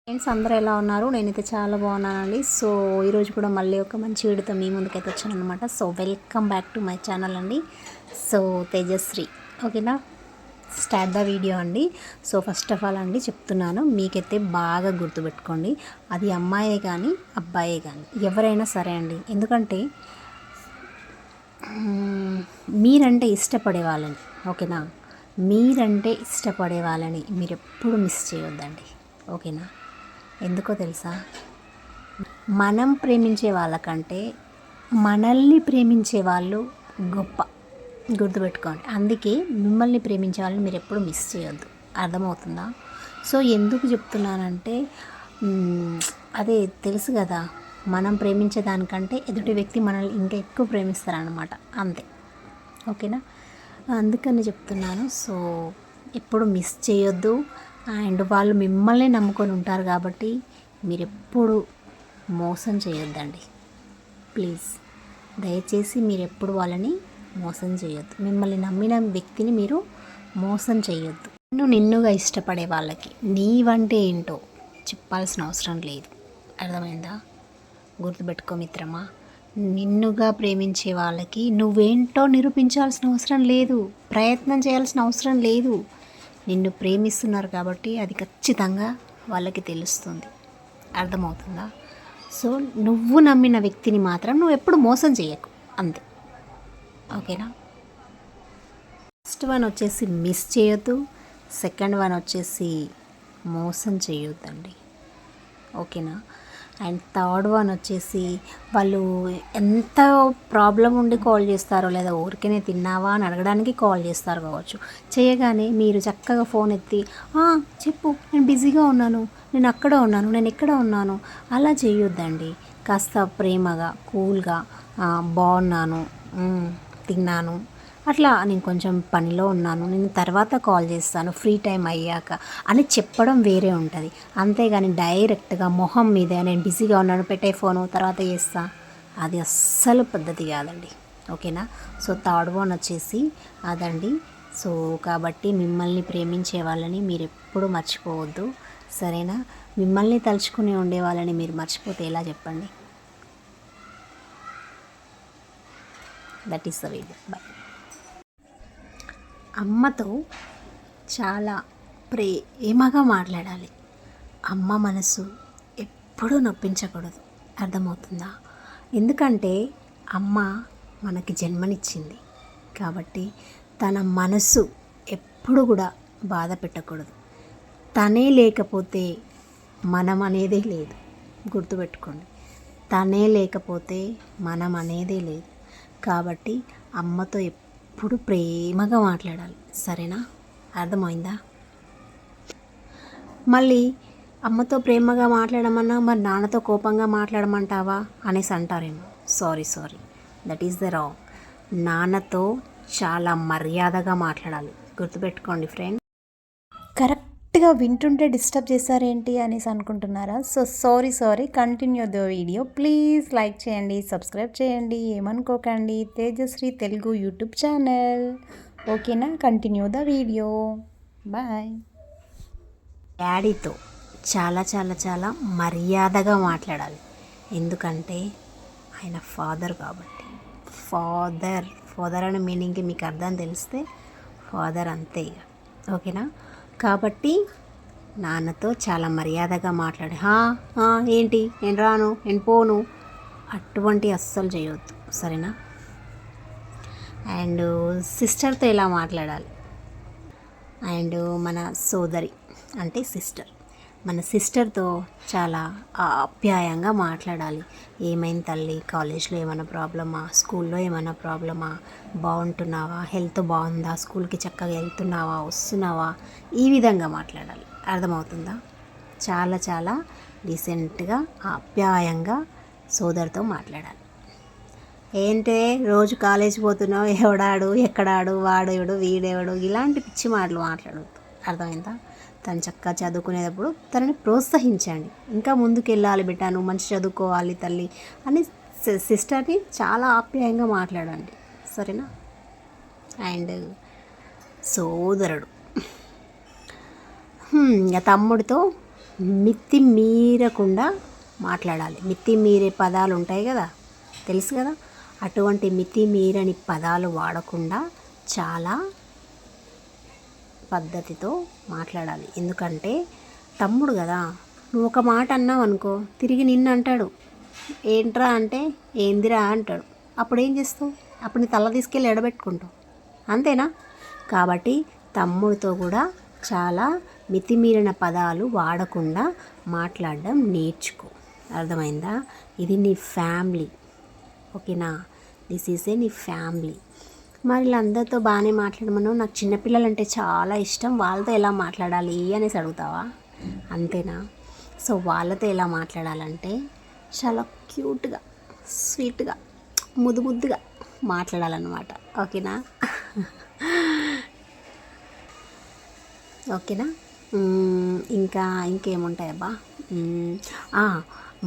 Friends అందరూ ఎలా ఉన్నారు? నేనైతే చాలా బాగున్నానండి. సో ఈరోజు కూడా మళ్ళీ ఒక మంచి వీడియోతో మీ ముందుకైతే వచ్చాను అనమాట. So welcome back to my channel అండి. సో తేజశ్రీ, ఓకేనా? స్టార్ట్ ద వీడియో అండి. సో ఫస్ట్ ఆఫ్ ఆల్ అండి చెప్తున్నాను, మీకైతే బాగా గుర్తుపెట్టుకోండి, అది అమ్మాయే కానీ అబ్బాయే కానీ ఎవరైనా సరే అండి. ఎందుకంటే మీరంటే ఇష్టపడే వాళ్ళని, ఓకేనా, మీరంటే ఇష్టపడే వాళ్ళని మీరు ఎప్పుడు మిస్ చేయొద్దండి, ఓకేనా? ఎందుకో తెలుసా, మనం ప్రేమించే వాళ్ళకంటే మనల్ని ప్రేమించే వాళ్ళు గొప్ప, గుర్తుపెట్టుకోండి. అందుకే మిమ్మల్ని ప్రేమించే వాళ్ళని మీరు ఎప్పుడు మిస్ చేయొద్దు, అర్థమవుతుందా? సో ఎందుకు చెప్తున్నానంటే అదే తెలుసు కదా, మనం ప్రేమించే దానికంటే ఎదుటి వ్యక్తి మనల్ని ఇంకా ఎక్కువ ప్రేమిస్తారనమాట, అంతే, ఓకేనా? అందుకని చెప్తున్నాను. సో ఎప్పుడు మిస్ చేయొద్దు. అండ్ వాళ్ళు మిమ్మల్ని నమ్ముకొని ఉంటారు కాబట్టి మీరు ఎప్పుడు మోసం చేయొద్దండి, ప్లీజ్. దయచేసి మీరు ఎప్పుడు వాళ్ళని మోసం చేయొద్దు. మిమ్మల్ని నమ్మిన వ్యక్తిని మీరు మోసం చేయొద్దు. నిన్నుగా ఇష్టపడే వాళ్ళకి నీవంటే ఏంటో చెప్పాల్సిన అవసరం లేదు, అర్థమైందా? గుర్తుపెట్టుకో మిత్రమా, నిన్నుగా ప్రేమించే వాళ్ళకి నువ్వేంటో నిరూపించాల్సిన అవసరం లేదు, ప్రయత్నం చేయాల్సిన అవసరం లేదు. నిన్ను ప్రేమిస్తున్నారు కాబట్టి అది ఖచ్చితంగా వాళ్ళకి తెలుస్తుంది, అర్థమవుతుందా? సో నువ్వు నమ్మిన వ్యక్తిని మాత్రం నువ్వు ఎప్పుడు మోసం చేయకు, అంతే, ఓకేనా? ఫస్ట్ వన్ వచ్చేసి మిస్ చేయొద్దు, సెకండ్ వన్ వచ్చేసి మోసం చేయొద్దండి, ఓకేనా? అండ్ థర్డ్ వన్ వచ్చేసి వాళ్ళు ఎంత ప్రాబ్లం ఉండి కాల్ చేస్తారో, లేదా ఊరికనే తిన్నావా అని అడగడానికి కాల్ చేస్తారు కావచ్చు. చేయగానే మీరు చక్కగా ఫోన్ ఎత్తి చెప్పు, నేను బిజీగా ఉన్నాను, నేను అక్కడ ఉన్నాను, నేను ఇక్కడ ఉన్నాను, అలా చేయొద్దండి. కాస్త ప్రేమగా కూల్గా బాగున్నాను, తిన్నాను, అట్లా నేను కొంచెం పనిలో ఉన్నాను, నేను తర్వాత కాల్ చేస్తాను ఫ్రీ టైం అయ్యాక అని చెప్పడం వేరే ఉంటుంది. అంతేగాని డైరెక్ట్గా మొహం మీద నేను బిజీగా ఉన్నాను, పెట్టే ఫోను తర్వాత చేస్తా, అది అస్సలు పద్ధతి కాదండి, ఓకేనా? సో థర్డ్ వన్ వచ్చేసి అదండి. సో కాబట్టి మిమ్మల్ని ప్రేమించే వాళ్ళని మీరు ఎప్పుడు మర్చిపోవద్దు, సరేనా? మిమ్మల్ని తలుచుకుని ఉండే వాళ్ళని మీరు మర్చిపోతే ఎలా చెప్పండి? That is the video. Bye. అమ్మతో చాలా ప్రేమగా మాట్లాడాలి. అమ్మ మనసు ఎప్పుడూ నొప్పించకూడదు, అర్థమవుతుందా? ఎందుకంటే అమ్మ మనకి జన్మనిచ్చింది కాబట్టి తన మనసు ఎప్పుడు కూడా బాధ పెట్టకూడదు. తనే లేకపోతే మనం అనేదే లేదు, గుర్తుపెట్టుకోండి. తనే లేకపోతే మనం అనేదే లేదు. కాబట్టి అమ్మతో ఎప్పుడు ప్రేమగా మాట్లాడాలి, సరేనా? అర్థమైందా? మళ్ళీ అమ్మతో ప్రేమగా మాట్లాడమన్నా మరి నాన్నతో కోపంగా మాట్లాడమంటావా అనేసి అంటారేమో. Sorry, that is the wrong. నాన్నతో చాలా మర్యాదగా మాట్లాడాలి, గుర్తుపెట్టుకోండి ఫ్రెండ్. కరెక్ట్గా వింటుంటే డిస్టర్బ్ చేశారేంటి అనేసి అనుకుంటున్నారా? So sorry, continue the video. Please like చేయండి, సబ్స్క్రైబ్ చేయండి, ఏమనుకోకండి. తేజశ్రీ తెలుగు యూట్యూబ్ ఛానల్, ఓకేనా? Continue the video. బాయ్. డాడీతో చాలా మర్యాదగా మాట్లాడాలి, ఎందుకంటే ఆయన ఫాదర్ కాబట్టి. ఫాదర్ అనే మీనింగ్కి మీకు అర్థం తెలిస్తే ఫాదర్ అంతే, ఓకేనా? కాబట్టి నాన్నతో చాలా మర్యాదగా మాట్లాడి ఏంటి, నేను రాను, నేను పోను, అటువంటి అస్సలు చేయవద్దు, సరేనా? అండ్ సిస్టర్తో ఎలా మాట్లాడాలి, అండ్ మన సోదరి అంటే సిస్టర్, మన సిస్టర్తో చాలా ఆప్యాయంగా మాట్లాడాలి. ఏమైంది తల్లి, కాలేజ్లో ఏమైనా ప్రాబ్లమా, స్కూల్లో ఏమైనా ప్రాబ్లమా, బాగుంటున్నావా, హెల్త్ బాగుందా, స్కూల్కి చక్కగా వెళ్తున్నావా, వస్తున్నావా, ఈ విధంగా మాట్లాడాలి, అర్థమవుతుందా? చాలా డీసెంట్గా ఆప్యాయంగా సోదరితో మాట్లాడాలి. ఏంటే రోజు కాలేజీ పోతున్నావు, ఎవడాడు, ఎక్కడాడు, వాడేవాడు, వీడేవాడు, ఇలాంటి పిచ్చి మాటలు మాట్లాడవద్దు, అర్థమైందా? తను చక్కగా చదువుకునేటప్పుడు తనని ప్రోత్సహించండి. ఇంకా ముందుకు వెళ్ళాలి బిడ్డ, నువ్వు మంచి చదువుకోవాలి తల్లి అని సిస్టర్ని చాలా ఆప్యాయంగా మాట్లాడండి, సరేనా? అండ్ సోదరుడు, ఇంకా తమ్ముడితో మితి మీరకుండా మాట్లాడాలి. మితి మీరే పదాలు ఉంటాయి కదా, తెలుసు కదా, అటువంటి మితి మీరని పదాలు వాడకుండా చాలా పద్ధతితో మాట్లాడాలి. ఎందుకంటే తమ్ముడు కదా, నువ్వు ఒక మాట అన్నావు అనుకో, తిరిగి నిన్ను అంటాడు. ఏంట్రా అంటే ఏందిరా అంటాడు. అప్పుడు ఏం చేస్తావు? అప్పుడు నీ తల తీసుకెళ్ళి ఎడబెట్టుకుంటావు, అంతేనా? కాబట్టి తమ్ముడితో కూడా చాలా మితిమీరిన పదాలు వాడకుండా మాట్లాడడం నేర్చుకో. అర్థమైందా? ఇది నీ ఫ్యామిలీ, ఓకేనా? దిస్ ఈజ్ నీ ఫ్యామిలీ. మరి వీళ్ళందరితో బాగానే మాట్లాడమను. నాకు చిన్నపిల్లలు అంటే చాలా ఇష్టం, వాళ్ళతో ఎలా మాట్లాడాలి అనేసి అడుగుతావా? అంతేనా? సో వాళ్ళతో ఎలా మాట్లాడాలంటే చాలా క్యూట్గా, స్వీట్గా, ముద్దు ముద్దుగా మాట్లాడాలన్నమాట, ఓకేనా? ఓకేనా? ఇంకా ఇంకేముంటాయబ్బా?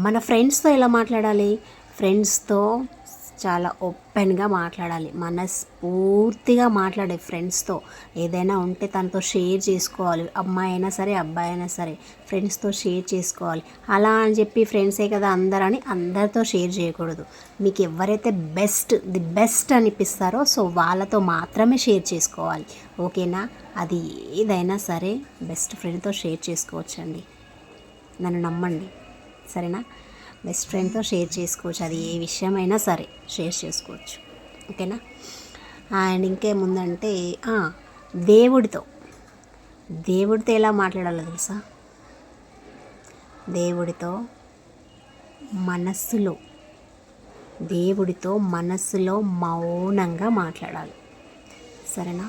మన ఫ్రెండ్స్తో ఎలా మాట్లాడాలి? ఫ్రెండ్స్తో చాలా ఓపెన్గా మాట్లాడాలి, మనస్ఫూర్తిగా మాట్లాడే ఫ్రెండ్స్తో. ఏదైనా ఉంటే తనతో షేర్ చేసుకోవాలి, అమ్మాయి అయినా సరే అబ్బాయి అయినా సరే ఫ్రెండ్స్తో షేర్ చేసుకోవాలి. అలా అని చెప్పి ఫ్రెండ్సే కదా అందరని అందరితో షేర్ చేయకూడదు. మీకు ఎవరైతే ది బెస్ట్ అనిపిస్తారో సో వాళ్ళతో మాత్రమే షేర్ చేసుకోవాలి, ఓకేనా? అది ఏదైనా సరే బెస్ట్ ఫ్రెండ్తో షేర్ చేసుకోవచ్చండి, నన్ను నమ్మండి, సరేనా? బెస్ట్ ఫ్రెండ్తో షేర్ చేసుకోవచ్చు, అది ఏ విషయమైనా సరే షేర్ చేసుకోవచ్చు, ఓకేనా? అండ్ ఇంకేముందంటే దేవుడితో ఎలా మాట్లాడాలో తెలుసా? దేవుడితో మనస్సులో మౌనంగా మాట్లాడాలి, సరేనా?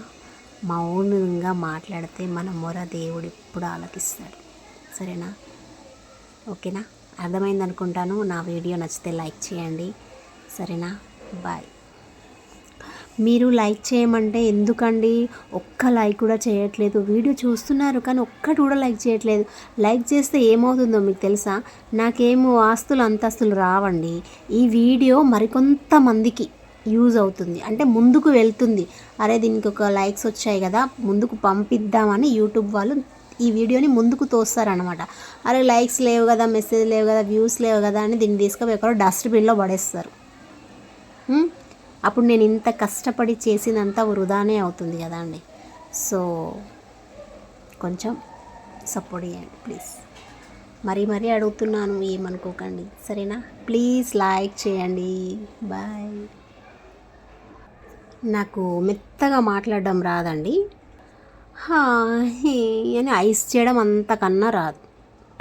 మౌనంగా మాట్లాడితే మన మొర దేవుడు ఎప్పుడు ఆలకిస్తాడు, సరేనా? ఓకేనా? అర్థమైంది అనుకుంటాను. నా వీడియో నచ్చితే లైక్ చేయండి, సరేనా? బాయ్. మీరు లైక్ చేయమంటే ఎందుకండి? ఒక్క లైక్ కూడా చేయట్లేదు. వీడియో చూస్తున్నారు కానీ ఒక్కటి కూడా లైక్ చేయట్లేదు. లైక్ చేస్తే ఏమవుతుందో మీకు తెలుసా? నాకేమో ఆస్తులు అంతస్తులు రావండి. ఈ వీడియో మరికొంతమందికి యూజ్ అవుతుంది, అంటే ముందుకు వెళ్తుంది. అరే దీనికి ఒక లైక్స్ వచ్చాయి కదా, ముందుకు పంపిద్దామని యూట్యూబ్ వాళ్ళు ఈ వీడియోని ముందుకు తోస్తారనమాట. అరే లైక్స్ లేవు కదా, మెసేజ్ లేవు కదా, వ్యూస్ లేవు కదా అని దీన్ని తీసుకొని ఎక్కడో డస్ట్బిన్లో పడేస్తారు. అప్పుడు నేను ఇంత కష్టపడి చేసినంత వృధానే అవుతుంది కదా అండి. సో కొంచెం సపోర్ట్ చేయండి ప్లీజ్, మరీ అడుగుతున్నాను, ఏమనుకోకండి, సరేనా? ప్లీజ్ లైక్ చేయండి. బాయ్. నాకు మెత్తగా మాట్లాడడం రాదండి, అని ఐస్ చేయడం అంతకన్నా రాదు,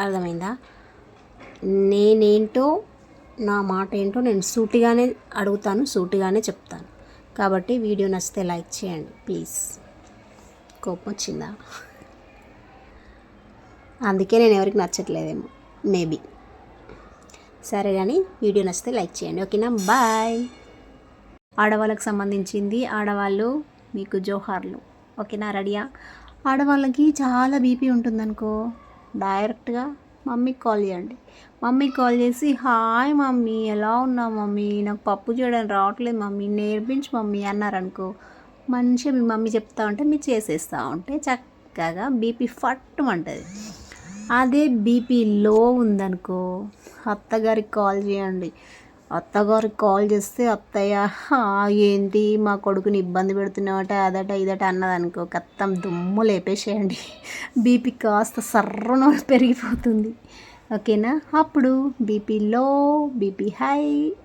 అర్థమైందా? నేనేంటో, నా మాట ఏంటో నేను సూటిగానే అడుగుతాను, సూటిగానే చెప్తాను. కాబట్టి వీడియో నచ్చితే లైక్ చేయండి ప్లీజ్. కోపం వచ్చిందా? అందుకే నేను ఎవరికి నచ్చట్లేదేమో మేబీ. సరే కానీ వీడియో నచ్చితే లైక్ చేయండి, ఓకేనా? బాయ్. ఆడవాళ్ళకి సంబంధించింది, ఆడవాళ్ళు మీకు జోహార్లు, ఓకేనా? రెడీయా? ఆడవాళ్ళకి చాలా బీపీ ఉంటుందనుకో, డైరెక్ట్గా మమ్మీకి కాల్ చేయండి. మమ్మీకి కాల్ చేసి హాయ్ మమ్మీ, ఎలా ఉన్నావు మమ్మీ, నాకు పప్పు చేయడానికి రావట్లేదు మమ్మీ, నేర్పించు మమ్మీ అన్నారనుకో, మంచిగా మీ మమ్మీ చెప్తా ఉంటే మీరు చేసేస్తూ ఉంటే చక్కగా బీపీ ఫట్టుమంటుంది. అదే బీపీ లో ఉందనుకో, అత్తగారికి కాల్ చేయండి. అత్తగారికి కాల్ చేస్తే అత్తయ్య ఏంటి మా కొడుకుని ఇబ్బంది పెడుతున్నావట, అదట ఇదట అన్నదనుకో, కత్తం దుమ్ము లేపేసేయండి. బీపీ కాస్త సర్రన పెరిగిపోతుంది, ఓకేనా? అప్పుడు బీపీ లో, బీపీ హై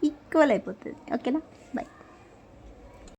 ఈక్వల్ అయిపోతుంది, ఓకేనా? బాయ్.